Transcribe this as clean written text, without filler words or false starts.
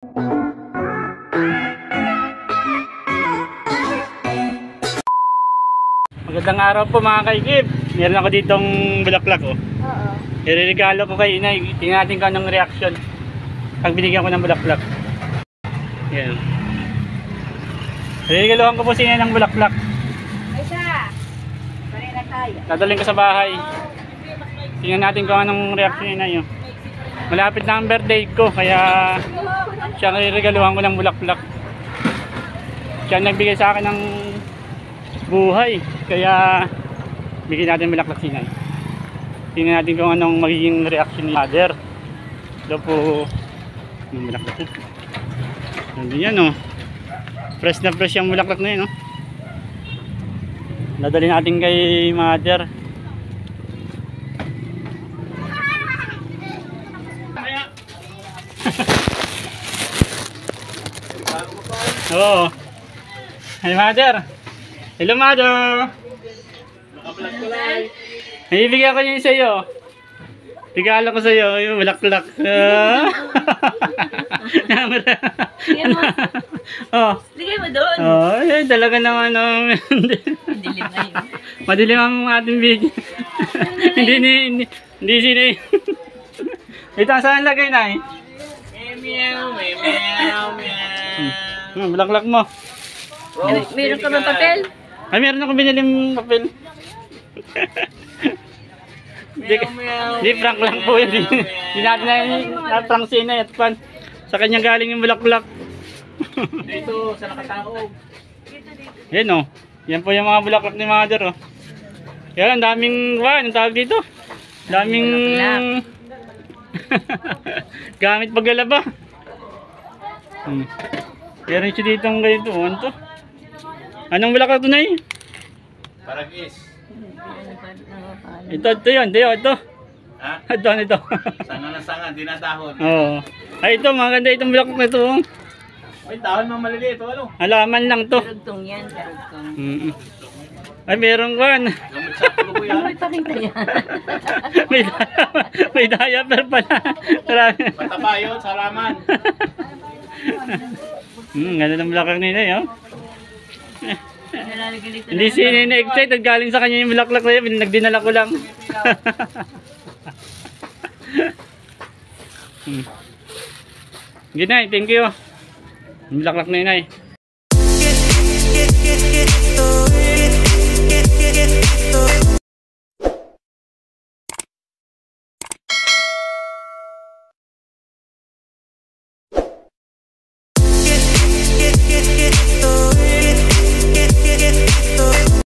Magandang araw po mga kaikip. Meron ako ditong bulaklak oh. Oo. Ireregalo ko kay inay. Tingnan natin kung anong reaction pag binigyan ko ng bulaklak. Yan. Ireregaluhan ko po si inay ng bulaklak. Ay siya. Pareha na tayo. Dadalhin ko sa bahay. Tingnan natin kung anong reaction ni inay oh. Malapit na ang birthday ko kaya siya ang ireregaluhan ko ng bulaklak. Siya nagbigay sa akin ng buhay, kaya bigyan natin bulaklak si inay. Tingnan natin kung anong magiging reaction ni mother. Ito po yung bulaklak. Hindi yan oh. Fresh na fresh yung bulaklak na yun oh. Dadali natin kay mother. Oo. Hi mother. Hello mother. Naka-vlog ko lang. Ibigay ko yun sa iyo. Regalo ko sa iyo yung bulaklak. Oh. Ligay mo doon. Oh, eh, talaga naman Dilim na yun. madilim ang ating video. hindi sini. Ito saan lagay na eh? Meow, meow, meow. Bulaklak mo. Meron ka bang papel? Ay, meron ako biniling papel. Di prank lang po yun. Di natin na prank si inay at pan. Sa kanya galing yung bulaklak. Dito, sa nakataog. Yan o. Yan po yung mga bulaklak ni mother o. Yan, ang daming, ang tawag dito. Daming gamit paglalaba. Meron siya dito ang ganito. Ano to? Anong bulaklak ito na eh? Paragis. Ito yun. Ito. Ha? Ito. Sanga na sanga, dinadahon. Oo. Ay, ito. Maganda itong bulaklak na ito. May dahon mga maliliit, ano? Halaman lang to. Karugtong yan, karugtong. Ay, meron kan. Gamit sa pulo yan. Ay, pakita yan. may diaper pala. Marami. Pataba yun, salaman. Ganda ng bulaklak nila yun. Nalalagay dito Hindi si na-excited. Galing sa kanya yung bulaklak na yun. Nagdinala ko lang. Ginay, thank you. Bulaklak na inay.